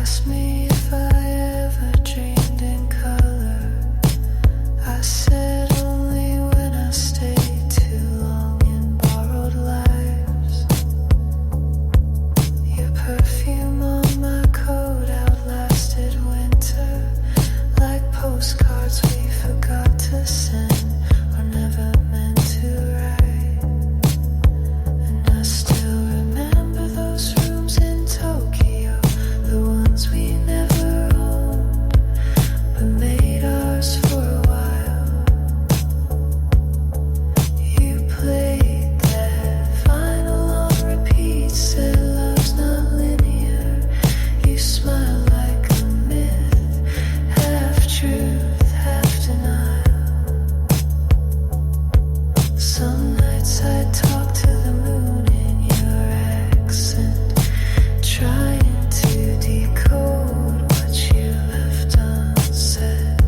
asked me if I ever dreamed in color. I said only when I stayed too long in borrowed lives. Your perfume on my coat outlasted winter, like postcards we forgot to send or never meant to write. And I still remember those rooms in Tokyo, the ones we never owned, but made ours for a while. You played that vinyl on repeat, said love's not linear. You smiled like a myth, half truth, half denial. Some nights I talk to the moon in your accent, trying to decode what you left unsaid.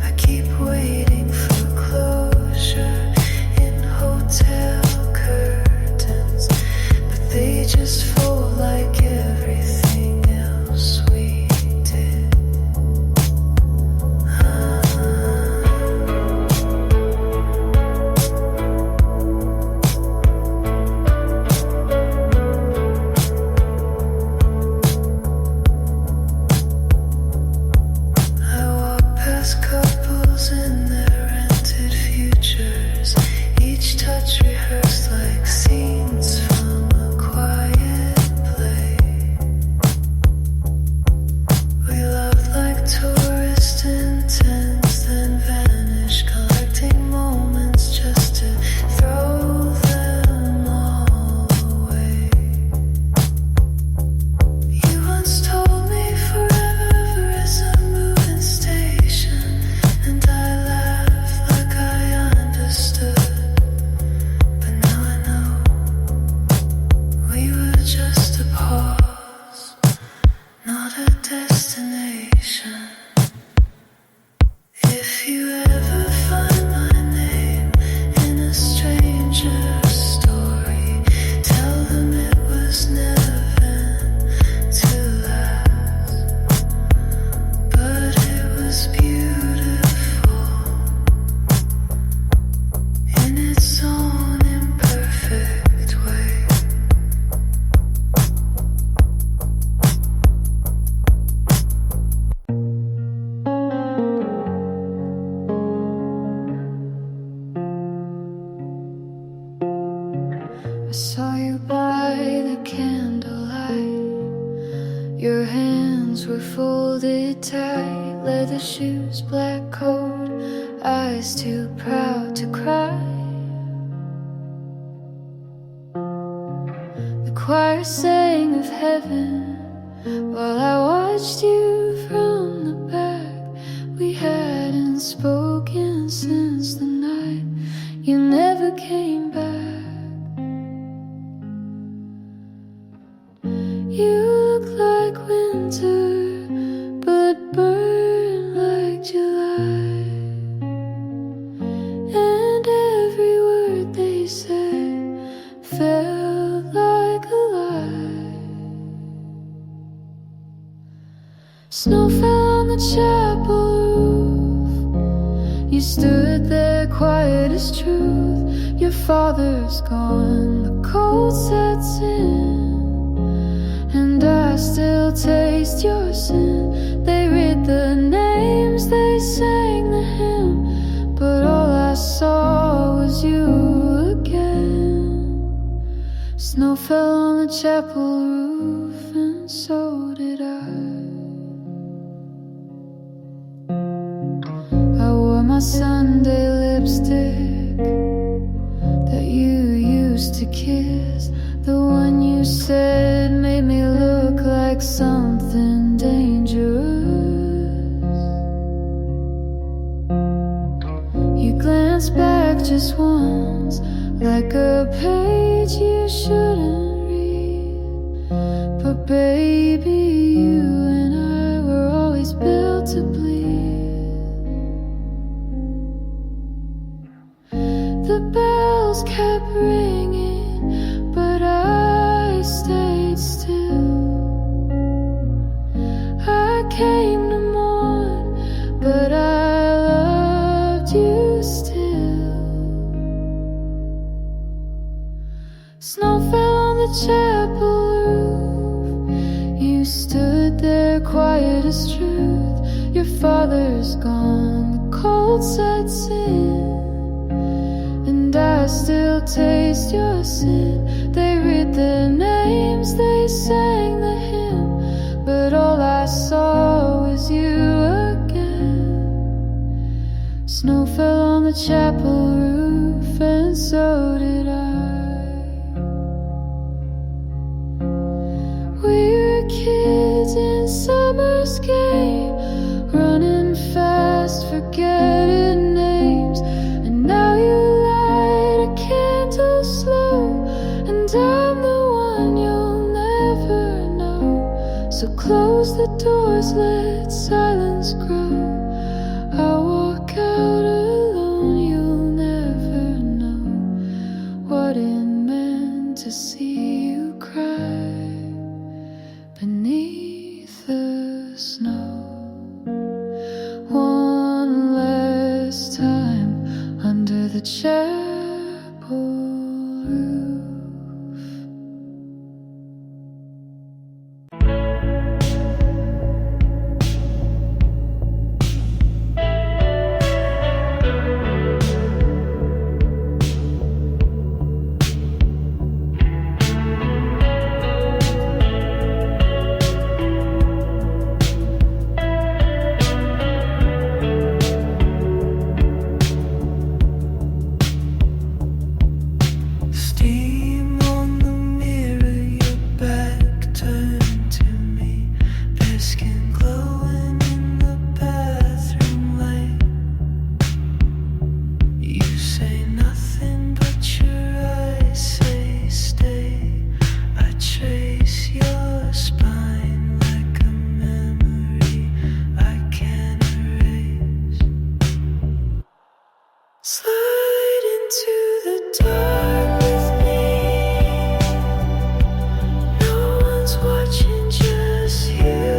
I keep waiting for closure in hotel curtains, but they just fold like everything else we did. I walk past couples in their rented futures, each touch rehearsed like scenes from a quiet play. We loved like tourist intents, then vanished, collecting moments just to throw them all away. You once told me forever is a moving station, and I laughed like I understood. But now I know we were just a pause, not a destination. If you ever find my name in a stranger's story, tell them it was never meant to last, but it was beautiful in its own imperfect way. I saw you by the candlelight. Your hands were folded tight, leather shoes, black coat, eyes too proud to cry. The choir sang of heaven while I watched you from the back. We hadn't spoken since the night you never came back. You look like winter, but burn like July. And every word they said felt like a lie. Snow fell on the chapel roof. You stood there quiet as truth. Your father's gone, the cold sets in, and I still taste your sin. They read the names, they sang the hymn, but all I saw was you again. Snow fell on the chapel roof, and so did I. I wore my Sunday lipstick that you used to kiss, the one you said made me look like something dangerous. You glanced back just once, like a page you shouldn't read. But baby, you and I were always built to bleed. The bells kept ringing, but I stayed still. came to mourn, but I loved you still. Snow fell on the chapel roof. You stood there quiet as truth. Your father's gone, the cold sets in, and I still taste your sin. They read their names, they sang the hymn, but all I saw was you again. Snow fell on the chapel roof, and so did I. We were kids in summer's game, running fast, forgetting names. And now you light a candle slow, and I'm the one you'll never know. So close the doors, let silence grow. I'll walk out alone, you'll never know what it meant to see you cry beneath the snow. One last time under the chapel roof. Slide into the dark with me. No one's watching, just you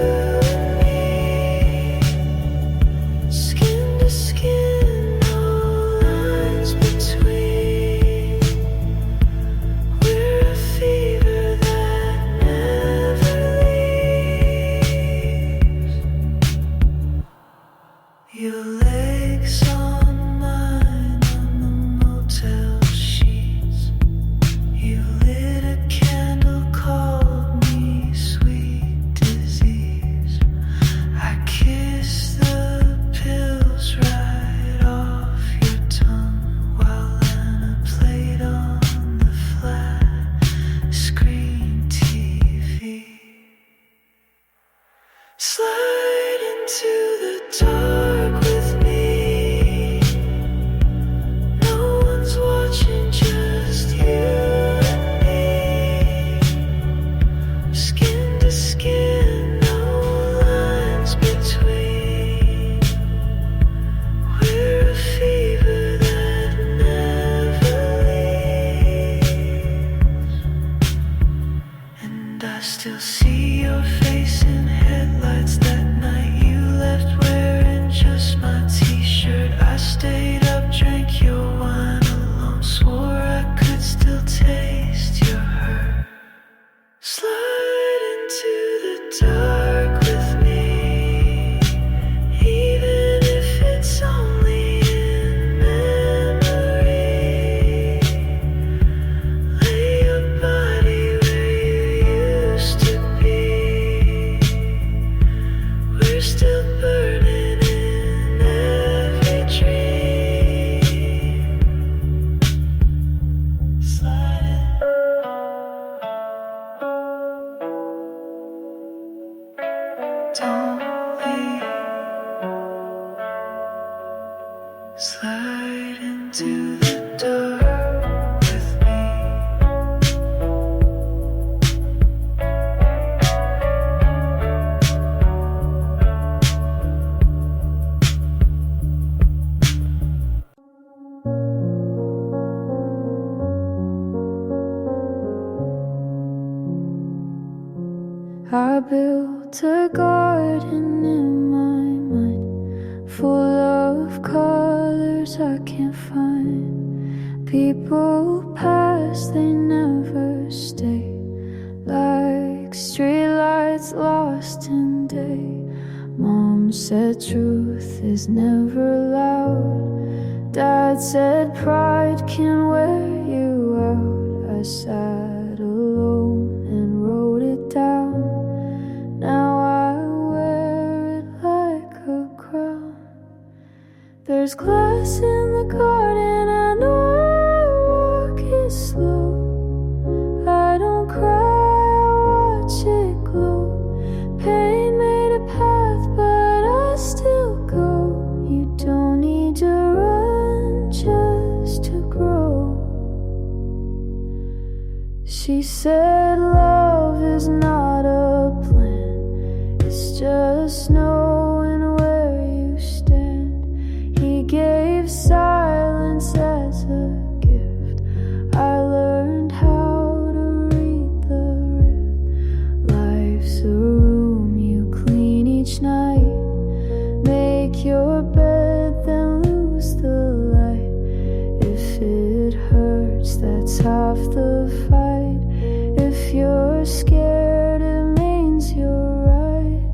and me. Skin to skin, no lines between. We're a fever that never leaves. Your legs on mine on the motel sheets. You lit a candle, called me sweet disease. I kissed the pills right off your tongue while Anna played on the flat screen TV. Slide into the dark with me. No one's watching, just you and me. Skin to skin, no lines between. We're a fever that never leaves. And I still see your face in headlights that night you left wearing just my t-shirt. I stayed up, drank your wine alone, swore I could still taste your hurt. Slide into the dark with me, even if it's only in memory. Lay your body where you used to be. We're still burning in every dream. Sliding. Don't leave. Slide into the dark with me. I built a garden someday. Mom said truth is never loud. Dad said pride can wear you out. I sat alone and wrote it down. Now I wear it like a crown. There's glass in the garden, I know I walk it slow. I don't cry, I watch it glow. Pain made a path, but I still go. You don't need to run just to grow. She said love is not a plan, it's just knowing where you stand. He gave silence as a gift. I learned how to read the rift. Life's a room you clean each night. Make your bed, then lose the light. If it hurts, that's half the fight. If you're scared, it means you're right.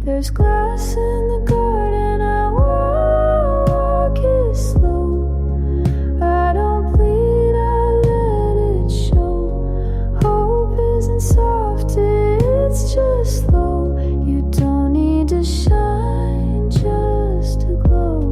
There's glass in the garden, I walk it slow. I don't bleed, I let it show. Hope isn't soft, it's just slow. You don't need to shine just to glow.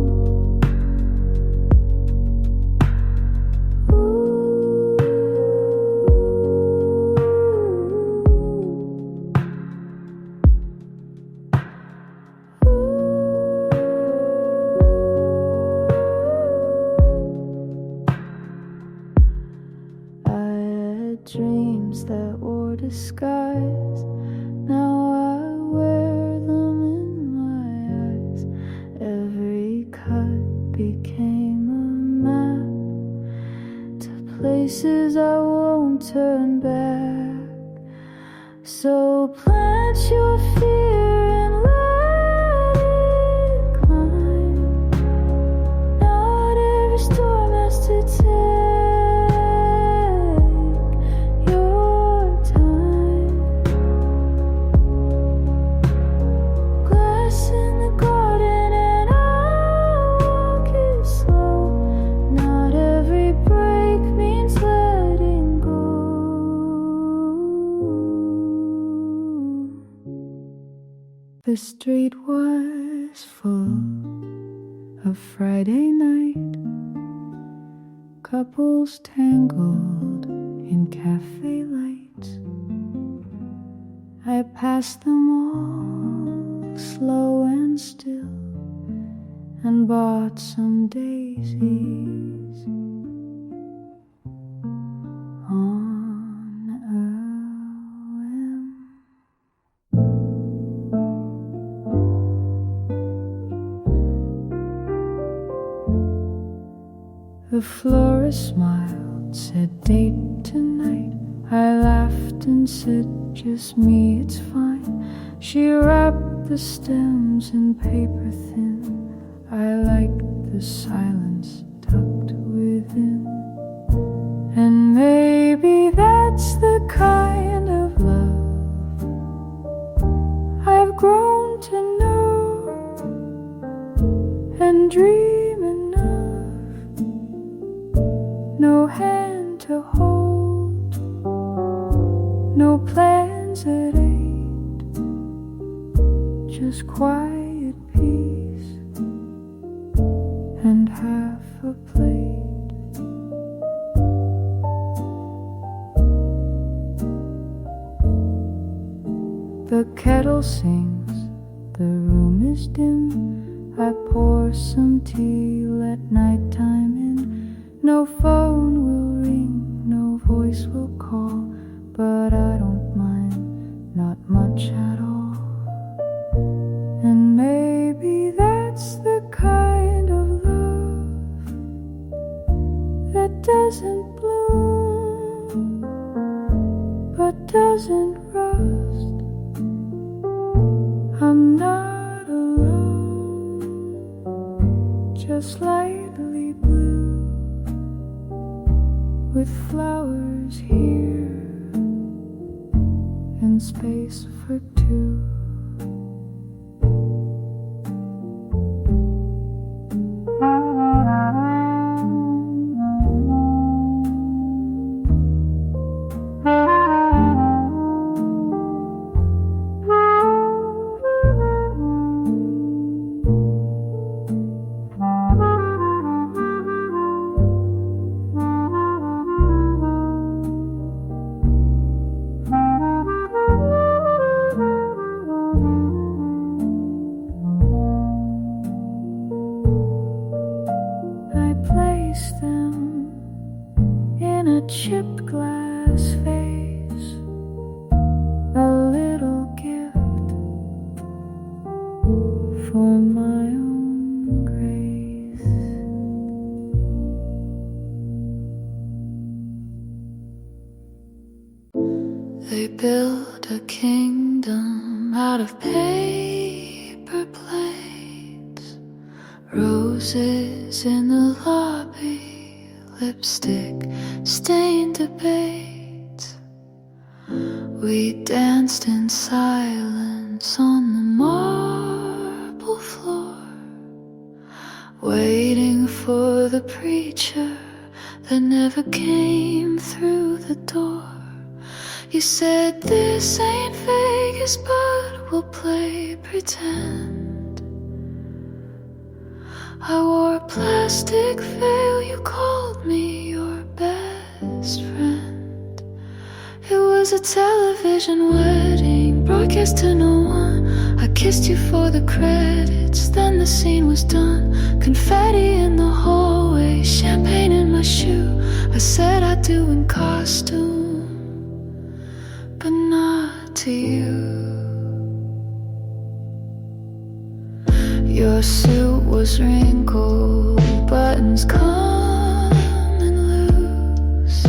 Dreams that wore disguise, now I wear them in my eyes. Every cut became a map to places I won't turn back. So plant your fear and let it climb. Not every storm has to take The street was full of Friday night, couples tangled in cafe lights. I passed them all, slow and still, and bought some daisies on a whim. The florist smiled, said date tonight. I laughed and said just me, it's fine. She wrapped the stems in paper thin. I liked the silence tucked within. And maybe that's the kind of love I've grown to know and dream enough. No hand to hold, no plans at 8, just quiet peace and half a plate. The kettle sings, the room is dim. I pour some tea, let nighttime in. No phone will ring, no voice will call, but I don't mind, not much at all. And maybe that's the kind of love that doesn't bloom, but doesn't rust. I'm not alone, just lightly blue, with flowers here and space for two. for my own grace. They built a kingdom out of paper plates, roses in the lobby, lipstick stained debates. We danced in silence on the marble floor, waiting for the preacher that never came through the door. You said this ain't Vegas, but we'll play pretend. I wore a plastic veil, you called me your best friend. It was a television wedding, broadcast to no one. I kissed you for the credits, then the scene was done. Confetti in the hallway, champagne in my shoe. I said I do in costume, but not to you. Your suit was wrinkled, buttons coming loose.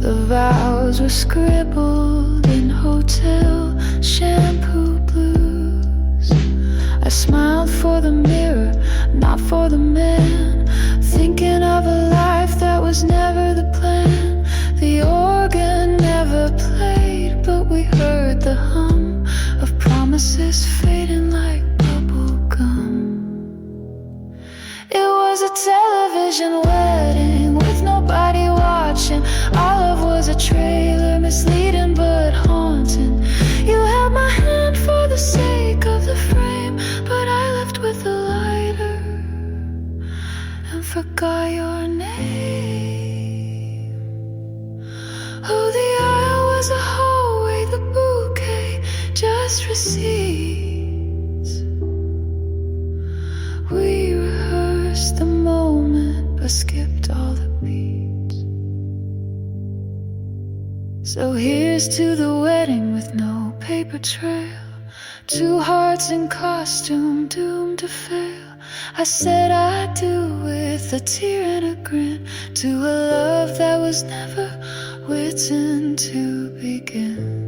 The vows were scribbled in hotel shampoo blues. I smiled for the mirror, not for the man, thinking of a life that was never the plan. The organ never played, but we heard the hum of promises fading like bubble gum. It was a television wedding with nobody watching. Our love was a trailer, misleading but haunting. You held my hand for the sake of the frame, but I left with a lighter and forgot your name. Oh, the aisle was a hallway, the bouquet just receipts. We rehearsed the moment, but skipped all the beats. So here's to the wedding with no paper trail, two hearts in costume doomed to fail. I said I do with a tear and a grin, to a love that was never written to begin.